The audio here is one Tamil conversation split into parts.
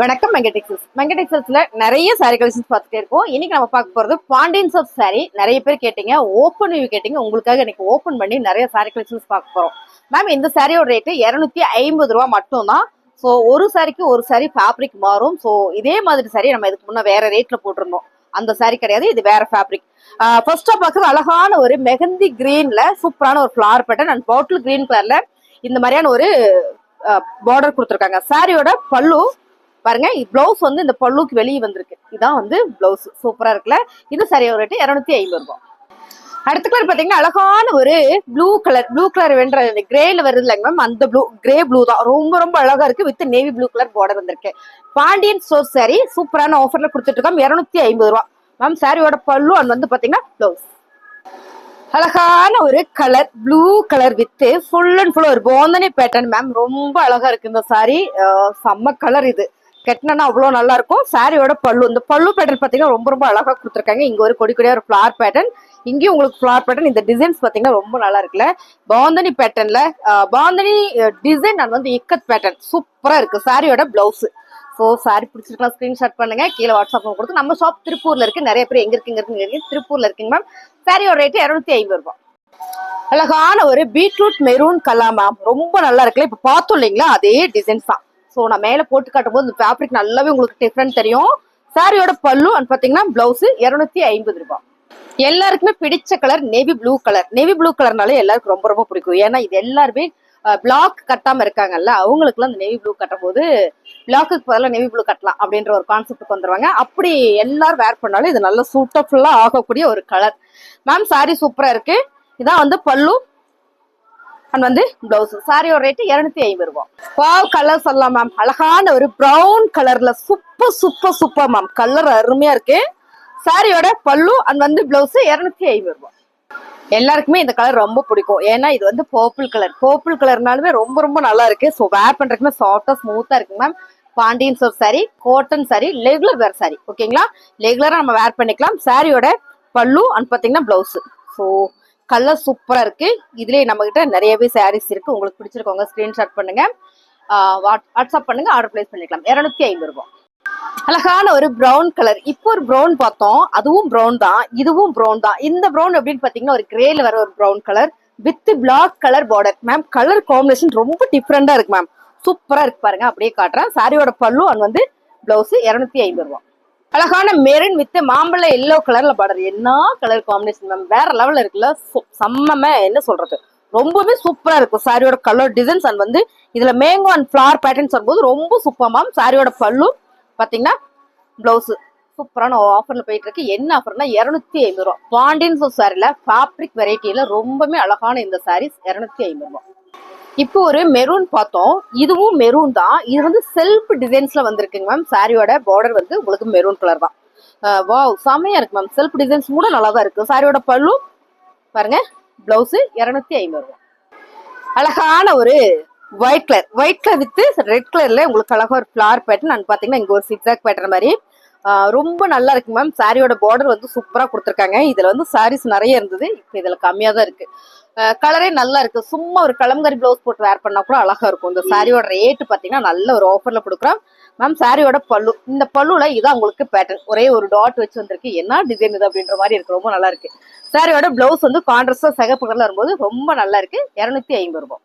வணக்கம் மெங்கடெக்ஸல்ஸ்ல நிறைய சாரி கலெக்ஷன்ஸ் பார்த்துட்டே இருக்கோம். இன்னைக்கு நம்ம பார்க்க போறது பாண்டியன் சாரி சாரி. நிறைய பேர் கேட்டீங்க, ஓப்பன் வியூ கேட்டீங்க. உங்களுக்காக இன்னைக்கு ஓப்பன் பண்ணி நிறைய சாரி கலெக்ஷன்ஸ் பார்க்க போறோம். மேம் இந்த சாரியோட ரேட்டு 250 ரூபா மட்டும் தான். ஸோ ஒரு சாரிக்கு ஒரு சாரி ஃபேப்ரிக் மாறும். ஸோ இதே மாதிரி சாரி நம்ம இதுக்கு முன்னே வேற ரேட்ல போட்டிருந்தோம். அந்த சாரி கிடையாது, இது வேற ஃபேப்ரிக். ஃபர்ஸ்டா பார்க்கறது அழகான ஒரு மெஹந்தி கிரீன்ல சூப்பரான ஒரு flower pattern and bottle green கலர்ல இந்த மாதிரியான ஒரு பார்டர் கொடுத்துருக்காங்க. சாரியோட பல்லு பாருங்க, பிளவுஸ் வந்து இந்த பல்லுக்கு வெளியே வந்திருக்கு. இதான் வந்து பிளவுஸ், சூப்பரா இருக்குல்ல. இது சரியா ரேட்டு 250 ரூபாய். அடுத்த கலர் பாத்தீங்கன்னா அழகான ஒரு ப்ளூ கலர் வென்ற கிரேல வருது இல்லைங்க மேம், அந்த கிரே ப்ளூ தான் ரொம்ப ரொம்ப அழகா இருக்கு. With navy blue colour border வந்திருக்கு. பாண்டியன் ஸ்டோர் சாரி சூப்பரான ஆஃபர்ல கொடுத்துட்டு இருக்கோம். 250 ரூபாய் மேம். சாரியோட பல்லு அண்ட் வந்து பாத்தீங்கன்னா பிளவுஸ் அழகான ஒரு colour blue colour with full and full ஒரு போந்தனி பேட்டர்ன் மேம். ரொம்ப அழகா இருக்கு இந்த சாரி. செம்ம கலர். இது கெட்டினா அவ்வளவு நல்லா இருக்கும். சாரியோட பல்லு, இந்த பல்லு பேட்டர்ன் பாத்தீங்கன்னா ரொம்ப ரொம்ப அழகா கொடுத்துருக்காங்க. இங்க ஒரு கொடியா ஒரு ஃபிளார் பேட்டர்ன், இங்கேயும் உங்களுக்கு ஃபிளார் பேட்டர்ன். இந்த டிசைன்ஸ் பாத்தீங்கன்னா ரொம்ப நல்லா இருக்குல்ல. பாந்தனி பேட்டர்ன்ல பாந்தனி டிசைன் அண்ட் வந்து இக்கத் பேட்டர்ன் சூப்பரா இருக்கு. சாரியோட பிளவுஸ். ஸோ சாரி பிடிச்சிருக்கலாம், ஸ்கிரீன்ஷாட் பண்ணுங்க. கீழே வாட்ஸ்அப் கொடுத்து நம்ம ஷாப் திருப்பூர்ல இருக்கு. நிறைய பேர் எங்க இருக்குங்க திருப்பூர்ல இருக்குங்க மேம். சாரியோட ரேட்டு 250 ரூபாய். அழகான ஒரு பீட்ரூட் மெரூன் கலர் மேம். ரொம்ப நல்லா இருக்குல்ல. இப்ப பார்த்தோம் இல்லைங்களா, அதே டிசைன்ஸ் தான். ஸோ நான் மேல போட்டு காட்டும் போது இந்த ஃபேப்ரிக் நல்லாவே உங்களுக்கு டிஃப்ரெண்ட் தெரியும். சாரியோட பல்லு அண்ட் பாத்தீங்கன்னா பிளவுஸ் 250 ரூபாய். எல்லாருக்குமே பிடிச்ச colour navy blue colour. Navy blue கலர்னாலே எல்லாருக்கும் ரொம்ப ரொம்ப பிடிக்கும். ஏன்னா இது எல்லாருமே பிளாக் கட்டாம இருக்காங்கல்ல, அவங்களுக்கு எல்லாம் இந்த நேவி ப்ளூ கட்டும் போது பிளாக்குக்கு பதிலாக நேவி ப்ளூ கட்டலாம் அப்படின்ற ஒரு கான்செப்டுக்கு வந்துருவாங்க. அப்படி எல்லாரும் வேர் பண்ணாலும் இது நல்ல சூட்டபுல்லா ஆகக்கூடிய ஒரு கலர் மேம். சாரி சூப்பரா இருக்கு. இதான் வந்து பல்லு அண்ட் வந்து பிளவுஸ். சாரியோட ரேட்டு 250 ரூபாய். வாவ், கலர் சொல்லலாம் மேம். அழகான ஒரு பிரவுன் கலர்ல சூப்பர் மேம். கலர் அருமையா இருக்கு. சாரியோட பல்லு அண்ட் வந்து பிளவுஸ் 250 ரூபாய். எல்லாருக்குமே இந்த கலர் ரொம்ப பிடிக்கும். ஏன்னா இது வந்து பர்பிள் கலர்னாலுமே ரொம்ப ரொம்ப நல்லா இருக்கு. ஸோ வேர் பண்றதுக்குமே சாஃப்டா ஸ்மூத்தா இருக்கு ma'am. Pandian soap sari, cotton sari, regular wear sari. ஓகேங்களா, ரெகுலரா நம்ம வேர் பண்ணிக்கலாம். சாரியோட பல்லு அண்ட் பாத்தீங்கன்னா பிளவுஸ். ஸோ கலர் சூப்பரா இருக்கு. இதுலயே நம்ம கிட்ட நிறையவே சாரீஸ் இருக்கு. உங்களுக்கு பிடிச்சிருக்கவங்க ஸ்கிரீன்ஷாட் பண்ணுங்க, வாட்ஸ்அப் பண்ணுங்க, ஆர்டர் பிளேஸ் பண்ணிக்கலாம். 250 ரூபாய். அழகான ஒரு பிரவுன் கலர். இப்போ ஒரு பிரவுன் பார்த்தோம், அதுவும் பிரவுன் தான், இதுவும் பிரவுன் தான். இந்த பிரவுன் அப்படின்னு பாத்தீங்கன்னா ஒரு கிரேல வர ஒரு brown colour with black colour border ma'am. Colour combination ரொம்ப டிஃப்ரெண்டா இருக்கு மேம். சூப்பரா இருக்கு பாருங்க. அப்படியே காட்டுறேன். சாரியோட பல்லு அண்ட் வந்து பிளவுஸ் 250 ரூபாய். அழகான மெரூன் வித் மாம்பழ எல்லோ கலர்ல பார்டர். என்ன கலர் காம்பினேஷன் மேம், வேற லெவல்ல இருக்குல்ல. செம்ம, என்ன சொல்றது, ரொம்பவே சூப்பரா இருக்கும். சாரியோட கலர் டிசைன்ஸ் அண்ட் வந்து இதுல மேங்கோ அண்ட் ஃபிளவர் பேட்டர்ன்ஸ் வரும்போது ரொம்ப சூப்பர் மேம். சாரியோட பல்லு பாத்தீங்கன்னா பிளவுஸ் சூப்பரான ஆஃபர்ல போயிட்டு இருக்கு. என்ன ஆஃபர்னா 250 ரூபாய். பாண்டியன் சாரில ஃபேப்ரிக் வெரைட்டியில ரொம்பவே அழகான இந்த சாரீஸ் 250 ரூபாய். இப்போ ஒரு மெரூன் பார்த்தோம், இதுவும் மெரூன் தான். இது வந்து செல்ஃப் டிசைன்ஸ்ல வந்திருக்குங்க மேம். சாரியோட பார்டர் வந்து உங்களுக்கு மெரூன் கலர் தான். வாவ், செமையா இருக்கு மேம். செல்ஃப் டிசைன்ஸ் கூட நல்லா தான் இருக்கு. சாரியோட பல்லு பாருங்க, பிளவுஸ் 250 ரூபாய். அழகான ஒரு ஒயிட் கலர் வித் ரெட் கலர்ல உங்களுக்கு அழகா ஒரு ஃபிளவர் பேட்டர்ன் அண்ட் பாத்தீங்கன்னா இங்க ஒரு சிக்ஸாக் பேட்டர்ன் மாதிரி ரொம்ப நல்லா இருக்கு மேம். சாரியோட பார்டர் வந்து சூப்பரா கொடுத்துருக்காங்க. இதுல வந்து சாரீஸ் நிறைய இருந்தது, இப்போ இதுல கம்மியா தான் இருக்கு. கலரே நல்லா இருக்கு. சும்மா ஒரு கலம்கரி பிளவுஸ் போட்டு வேர் பண்ணா கூட அழகா இருக்கும். இந்த சாரியோட ரேட்டு பாத்தீங்கன்னா நல்ல ஒரு ஆஃபர்ல கொடுக்குறோம் மேம். சாரியோட பல்லு, இந்த பல்லுல இதான் உங்களுக்கு பேட்டர்ன், ஒரே ஒரு டாட் வச்சு வந்திருக்கு. என்ன டிசைன் இது அப்படின்ற மாதிரி இருக்கு, ரொம்ப நல்லா இருக்கு. சாரியோட பிளவுஸ் வந்து கான்ட்ராஸ்டா சிகப்பு கலர்ல வரும்போது ரொம்ப நல்லா இருக்கு. 250 ரூபாய்.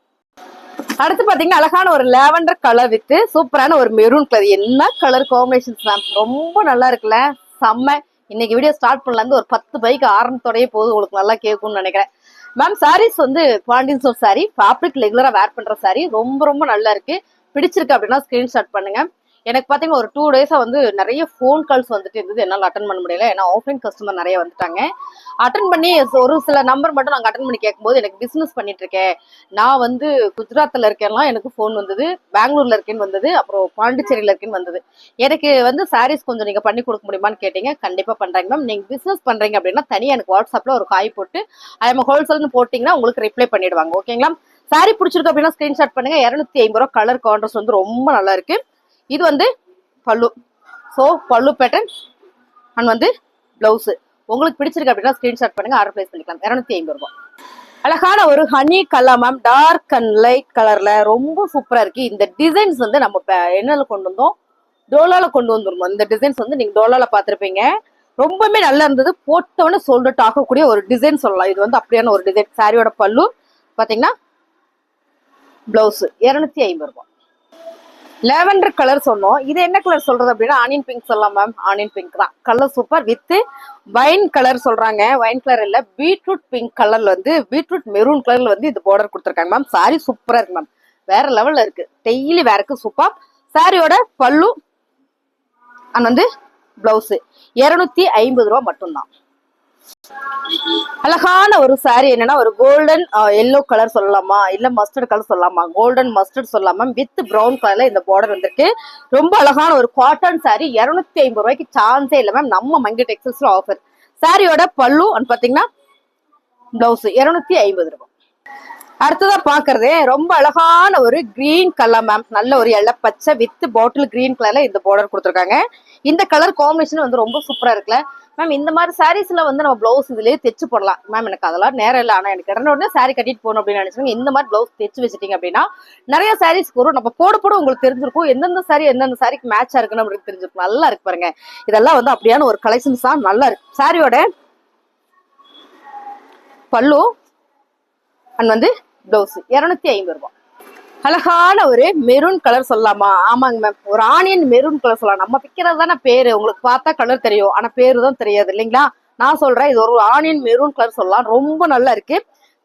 அடுத்து பாத்தீங்கன்னா அழகான ஒரு லாவெண்டர் கலர் வித் சூப்பரான ஒரு மெரூன் கலர். என்ன கலர் காம்பினேஷன்ஸ் மேம், ரொம்ப நல்லா இருக்குல்ல. செம்ம. இன்னைக்கு வீடியோ ஸ்டார்ட் பண்ணல ஒரு 10 பைக்கு ஆரம்பத்தோடய போது உங்களுக்கு நல்லா கேட்கும்னு நினைக்கிறேன் மேம். சாரீஸ் வந்து பாண்டியன் சோப் சாரி, ஃபேப்ரிக் ரெகுலரா வேர் பண்ற சாரி, ரொம்ப ரொம்ப நல்லா இருக்கு. பிடிச்சிருக்கு அப்படின்னா ஸ்கிரீன்ஷாட் பண்ணுங்க. எனக்கு பாத்தீங்கன்னா ஒரு 2 டேஸா வந்து நிறைய ஃபோன் கால்ஸ் வந்துட்டு இருந்தது. என்னால் அட்டன் பண்ண முடியல. ஏன்னா ஆஃப்லைன் கஸ்டமர் நிறைய வந்துட்டாங்க. அட்டன் பண்ணி ஒரு சில நம்பர் மட்டும் நாங்கள் அட்டன் பண்ணி கேட்கும்போது, எனக்கு பிசினஸ் பண்ணிட்டு இருக்கேன், நான் வந்து குஜராத்ல இருக்கேன்லாம் எனக்கு ஃபோன் வந்தது, பெங்களூர்ல இருக்கேன்னு வந்தது, அப்புறம் பாண்டிச்சேரியில இருக்கேன்னு வந்தது. எனக்கு வந்து சாரீஸ் கொஞ்சம் நீங்க பண்ணி கொடுக்க முடியுமான்னு கேட்டீங்க. கண்டிப்பா பண்றாங்க மேம். நீங்க பிசினஸ் பண்றீங்க அப்படின்னா தனியாக எனக்கு வாட்ஸ்அப்ல ஒரு காய் போட்டு ஐஎம் ஹோல்சேல்னு போட்டீங்கன்னா உங்களுக்கு ரிப்ளை பண்ணிடுவாங்க. ஓகேங்களா. சாரி பிடிச்சிருக்கு அப்படின்னா ஸ்கிரீன்ஷாட் பண்ணுங்க. 250 ரூபாய். கலர் கான்ட்ராஸ்ட் வந்து ரொம்ப நல்லா இருக்கு. இது வந்து பல்லு. ஸோ பல்லு பேட்டர்ன் அண்ட் வந்து பிளவுஸ். உங்களுக்கு பிடிச்சிருக்கு அப்படின்னா ஸ்கிரீன்ஷாட் பண்ணுங்க, ஆர்டர் பிளேஸ் பண்ணிக்கலாம். 250 ரூபாய். அழகான ஒரு honey colour ma'am. Dark and light கலர்ல ரொம்ப சூப்பரா இருக்கு. இந்த டிசைன்ஸ் வந்து நம்ம என்னல கொண்டு வந்தோம், டோலால கொண்டு வந்துருவோம். இந்த டிசைன்ஸ் வந்து நீங்க டோலால பாத்திருப்பீங்க. ரொம்பவே நல்லா இருந்தது. போட்டவொடனே சோல்ட் அவுட் ஆகக்கூடிய ஒரு டிசைன் சொல்லலாம். இது வந்து அப்படியான ஒரு டிசைன். சாரியோட பல்லு பாத்தீங்கன்னா பிளவுஸ் 250 ரூபாய். லாவெண்டர் கலர் சொன்னோம். இது என்ன கலர் சொல்றது அப்படின்னா ஆனியன் பிங்க் சொல்லலாம் மேம். ஆனியன் பிங்க் தான் colour. Super. With wine colour சொல்றாங்க. வைன் கலர் இல்ல, பீட்ரூட் பிங்க் கலர்ல வந்து பீட்ரூட் மெரூன் கலர்ல வந்து இது பார்டர் கொடுத்துருக்காங்க மேம். சாரி சூப்பரா இருக்கு மேம். வேற லெவல்ல இருக்கு. டெய்லி வேருக்கு சூப்பர். சாரியோட பல்லு அண்ட் வந்து பிளவுஸ் 250 ரூபாய் மட்டும்தான். அழகான ஒரு சாரி. என்னன்னா ஒரு கோல்டன் எல்லோ கலர் சொல்லலாமா, இல்ல மஸ்டர்ட் கலர் சொல்லலாமா, கோல்டன் மஸ்டர்ட் சொல்லலாமா, வித் பிரவுன் கலர்ல இந்த பார்டர் வந்திருக்கு. ரொம்ப அழகான ஒரு காட்டன் சாரி. 250 ரூபாய்க்கு சான்ஸே இல்ல மேம். நம்ம மங்கை டெக்ஸ்டைல்ஸ்ல ஆஃபர். சாரியோட பல்லு அண்ட் பாத்தீங்கன்னா பிளவுஸ் 250 ரூபாய். அடுத்ததா பாக்குறது ரொம்ப அழகான ஒரு கிரீன் கலர் மேம். நல்ல ஒரு எல்லோ பச்சை வித் பாட்டில் கிரீன் கலர்ல இந்த பார்டர் கொடுத்துருக்காங்க. இந்த கலர் காம்பினேஷன் வந்து ரொம்ப சூப்பரா இருக்குல்ல மேம். இந்த மாதிரி சாரீஸ்ல வந்து நம்ம பிளவுஸ் இதுலயே தைச்சு போடலாம் மேம். எனக்கு அதெல்லாம் நேரம் இல்லை. ஆனா எனக்கு இடன உடனே சாரி கட்டிட்டு போகணும் அப்படின்னு நினைச்சாங்க. இந்த மாதிரி பிளவுஸ் தைச்சு வச்சுட்டீங்க அப்படின்னா நிறைய சாரீஸ் வரும். நம்ம போட போட உங்களுக்கு தெரிஞ்சிருக்கும் எந்தெந்த சாரிக்கு மேட்சா இருக்குன்னு அப்படின்னு தெரிஞ்சிருக்கும். நல்லா இருக்கு பாருங்க. இதெல்லாம் வந்து அப்படியான ஒரு கலெக்ஷன்ஸ் தான். நல்லா இருக்கு. சாரியோட பல்லு அண்ட் வந்து பிளவுஸ் 250 ரூபாய். அழகான ஒரு மெரூன் கலர் சொல்லலாமா? ஆமாங்க மேம். ஒரு ஆனியன் மெரூன் கலர் சொல்லலாம். நம்ம பிக்கிறது தானே பேரு. உங்களுக்கு பார்த்தா கலர் தெரியும், ஆனா பேரு தான் தெரியாது இல்லைங்களா? நான் சொல்றேன் இது ஒரு ஆனியன் மெரூன் கலர் சொல்லலாம். ரொம்ப நல்லா இருக்கு.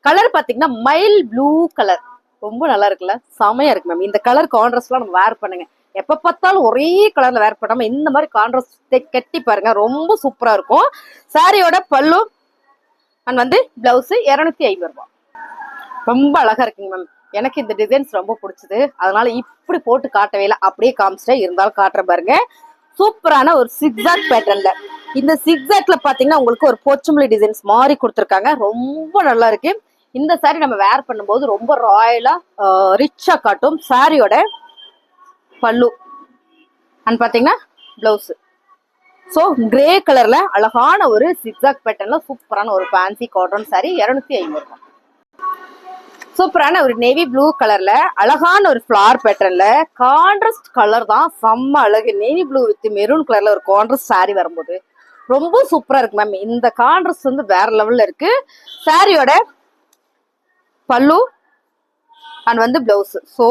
கலர் பாத்தீங்கன்னா மைல் ப்ளூ கலர். ரொம்ப நல்லா இருக்குல்ல, செமையா இருக்கு மேம். இந்த கலர் கான்ட்ராஸ்ட் எல்லாம் நம்ம வேர் பண்ணுங்க. எப்ப பார்த்தாலும் ஒரே கலர்ல வேர் பண்ணாம இந்த மாதிரி கான்ட்ராஸ்ட் கட்டி பாருங்க, ரொம்ப சூப்பரா இருக்கும். சாரியோட பல்லு அண்ட் வந்து பிளவுஸ் 250 ரூபாய். ரொம்ப அழகா இருக்குங்க மேம். எனக்கு இந்த டிசைன்ஸ் ரொம்ப பிடிச்சது. அதனால இப்படி போட்டு காட்டவே இல்லை, அப்படியே காமிச்சிட்டேன். இருந்தாலும் காட்டுற பாருங்க. சூப்பரான ஒரு சிக்ஸாக் பேட்டர்ன்ல. இந்த சிக்ஸாக்ல பாத்தீங்கன்னா உங்களுக்கு ஒரு போச்சம்பள்ளி டிசைன்ஸ் மாதிரி கொடுத்துருக்காங்க. ரொம்ப நல்லா இருக்கு. இந்த சாரி நம்ம வேர் பண்ணும்போது ரொம்ப ராயலா ரிச்சா காட்டும். சாரியோட பல்லு அண்ட் பாத்தீங்கன்னா பிளவுஸ் சோ கிரே கலர்ல அழகான ஒரு சிக்ஸாக் பேட்டர்ன்ல சூப்பரான ஒரு ஃபேன்சி காட்டன் சாரி 250 ரூபாய். சூப்பரான ஒரு நேவி ப்ளூ கலர்ல அழகான ஒரு ஃபிளார் பேட்டர்ன்ல கான்ட்ராஸ்ட் கலர் தான் செம்ம அழகு. நேவி ப்ளூ வித் மெரூன் கலர்ல ஒரு கான்ட்ராஸ்ட் சாரி வரும்போது ரொம்ப சூப்பரா இருக்கு மேம். இந்த கான்ட்ராஸ்ட் வந்து வேற லெவல்ல இருக்கு. சாரியோட பல்லு அண்ட் வந்து பிளவுஸ். ஸோ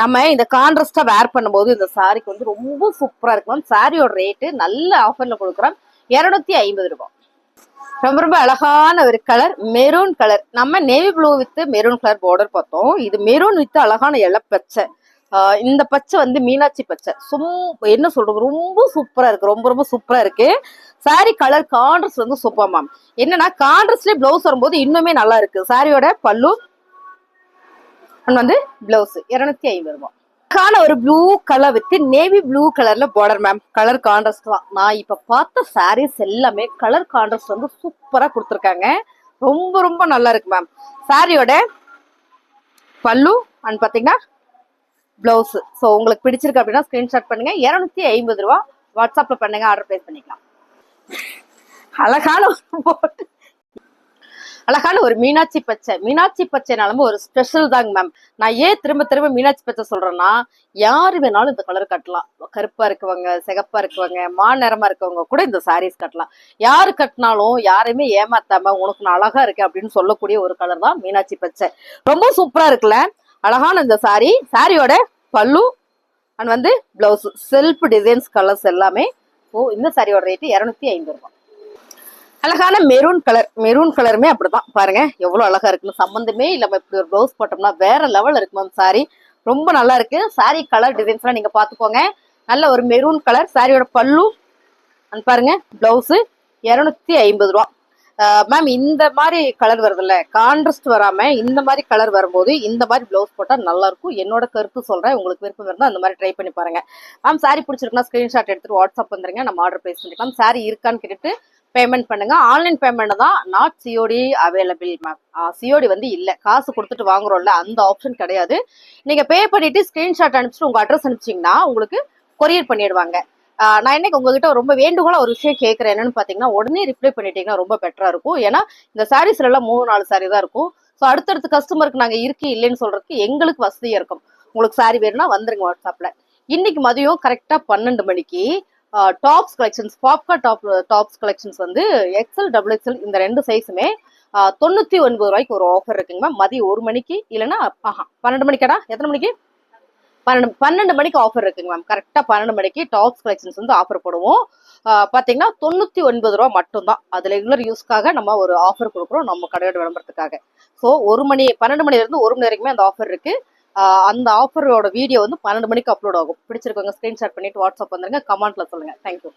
நம்ம இந்த கான்ட்ராஸ்டா வேர் பண்ணும்போது இந்த சாரிக்கு வந்து ரொம்ப சூப்பரா இருக்கு மேம். சாரியோட ரேட்டு நல்ல ஆஃபர்ல கொடுக்குறோம் 250 ரூபாய். ரொம்ப ரொம்ப அழகான ஒரு கலர் மெரூன் கலர். நம்ம navy blue with maroon colour border பார்த்தோம். இது மெரூன் வித் அழகான இலை பச்சை. இந்த பச்சை வந்து மீனாட்சி பச்சை. என்ன சொல்றது, ரொம்ப சூப்பரா இருக்கு. ரொம்ப ரொம்ப சூப்பரா இருக்கு. சாரி கலர் கான்ட்ராஸ்ட் வந்து சூப்பர் மேம். என்னன்னா கான்ட்ராஸ்ட்லயே பிளவுஸ் வரும்போது இன்னுமே நல்லா இருக்கு. சாரியோட பல்லு வந்து பிளவுஸ் 250 ரூபாய். ஒரு blue colour with navy blue கலர்ல பார்டர் மேம். கலர் கான்ட்ராஸ்ட் தான். நான் இப்ப பார்த்த சாரீஸ் எல்லாமே கலர் கான்ட்ராஸ்ட் வந்து சூப்பரா கொடுத்துருக்காங்க. ரொம்ப ரொம்ப நல்லா இருக்கு மேம். சாரியோட பல்லு அண்ட் பாத்தீங்கன்னா பிளவுஸ். ஸோ உங்களுக்கு பிடிச்சிருக்கு அப்படின்னா ஸ்கிரீன்ஷாட் பண்ணுங்க. 250 ரூபாய். வாட்ஸ்அப்ல பண்ணுங்க, ஆர்டர் பிளேஸ் பண்ணிக்கலாம். அழகான ஒரு மீனாட்சி பச்சை. மீனாட்சி பச்சைனாலும் ஒரு ஸ்பெஷல் தாங்க மேம். நான் ஏன் திரும்ப திரும்ப மீனாட்சி பச்சை சொல்றேன்னா, யாரு வேணாலும் இந்த கலர் கட்டலாம். கருப்பா இருக்கவங்க, சிகப்பா இருக்கவங்க, நிறமா இருக்கவங்க கூட இந்த சாரீஸ் கட்டலாம். யாரு கட்டினாலும் யாரையுமே ஏமாத்தாம உனக்கு நான் அழகா இருக்கு அப்படின்னு சொல்லக்கூடிய ஒரு கலர் தான் மீனாட்சி பச்சை. ரொம்ப சூப்பரா இருக்குல்ல. அழகான இந்த சாரி. சாரியோட பல்லு அண்ட் வந்து பிளவுஸ் செல்ஃப் டிசைன்ஸ் கலர்ஸ் எல்லாமே. இந்த சாரியோட ரேட்டு 250 ரூபாய். அழகான மெரூன் கலர். மெரூன் கலருமே அப்படிதான் பாருங்க எவ்வளவு அழகா இருக்குன்னு. சம்பந்தமே இல்லாம இப்படி ஒரு பிளவுஸ் போட்டோம்னா வேற லெவல் இருக்கு மேம். சாரி ரொம்ப நல்லா இருக்கு. சாரி கலர் டிசைன்ஸ் எல்லாம் நீங்க பாத்துக்கோங்க. நல்ல ஒரு மெரூன் கலர். சாரியோட பல்லு பாருங்க பிளவுஸ் 250 ரூபாய். மேம் இந்த மாதிரி கலர் வருது இல்ல, கான்ட்ராஸ்ட் வராம இந்த மாதிரி கலர் வரும்போது இந்த மாதிரி பிளவுஸ் போட்டா நல்லா இருக்கும். என்னோட கருத்து சொல்றேன். உங்களுக்கு விருப்பம் இருந்தா அந்த மாதிரி ட்ரை பண்ணி பாருங்க. மேம் சாரி பிடிச்சிருக்குன்னா ஸ்கிரீன்ஷாட் எடுத்துட்டு வாட்ஸ்அப் வந்துருங்க. நம்ம ஆர்டர் பிளேஸ் பண்ணிக்கலாம். சாரி இருக்கான்னு கேட்டுட்டு பேமெண்ட் பண்ணுங்க. ஆன்லைன் பேமெண்ட் தான். Not COD available ma'am. COD வந்து இல்ல. காசு கொடுத்துட்டு வாங்குறோம்ல, அந்த ஆப்ஷன் கிடையாது. நீங்க பே பண்ணிட்டு ஸ்கிரீன்ஷாட் அனுப்பிச்சுட்டு உங்க அட்ரஸ் அனுப்பிச்சிங்கன்னா உங்களுக்கு கொரியர் பண்ணிடுவாங்க. நான் இன்னைக்கு உங்ககிட்ட ரொம்ப வேண்டுகோளா ஒரு விஷயம் கேட்கறேன். என்னன்னு பாத்தீங்கன்னா, உடனே ரிப்ளை பண்ணிட்டீங்கன்னா ரொம்ப பெட்டரா இருக்கும். ஏன்னா இந்த சாரீஸ்ல எல்லாம் 3-4 சாரி தான் இருக்கும். ஸோ அடுத்தடுத்த கஸ்டமருக்கு நாங்க இருக்கு இல்லைன்னு சொல்றதுக்கு எங்களுக்கு வசதியா இருக்கும். உங்களுக்கு சாரி வேணும்னா வந்துருங்க வாட்ஸ்அப்ல. இன்னைக்கு மதியம் கரெக்டா 12 மணிக்கு டாப்ஸ் கலெக்ஷன்ஸ், பாப்கா டாப்ஸ் கலெக்ஷன்ஸ் வந்து எக்ஸல் டபுள் எக்ஸல் இந்த 2 சைஸுமே 99 ரூபாய்க்கு ஒரு ஆஃபர் இருக்குங்க மேம். மதியம் 1 மணிக்கு இல்லைன்னா 12 மணிக்கடா, எத்தனை மணிக்கு, 12 மணிக்கு ஆஃபர் இருக்குங்க மேம். கரெக்டா 12 மணிக்கு டாப்ஸ் கலெக்ஷன்ஸ் வந்து ஆஃபர் போடுவோம். பாத்தீங்கன்னா 99 ரூபா மட்டும்தான். அது ரெகுலர் யூஸ்க்காக நம்ம ஒரு ஆஃபர் கொடுக்குறோம் நம்ம கடையோட விளம்பரத்துக்காக. ஸோ 12 மணில இருந்து 1 மணி வரைக்குமே அந்த ஆஃபர் இருக்கு. அந்த ஆஃபரோட வீடியோ வந்து 12 மணிக்கு அப்லோட் ஆகும். பிடிச்சிருக்கவங்க ஸ்கிரீன்ஷாட் பண்ணிட்டு வாட்ஸ்அப் வந்துருங்க, கமெண்ட்ல சொல்லுங்க. தேங்க்யூ.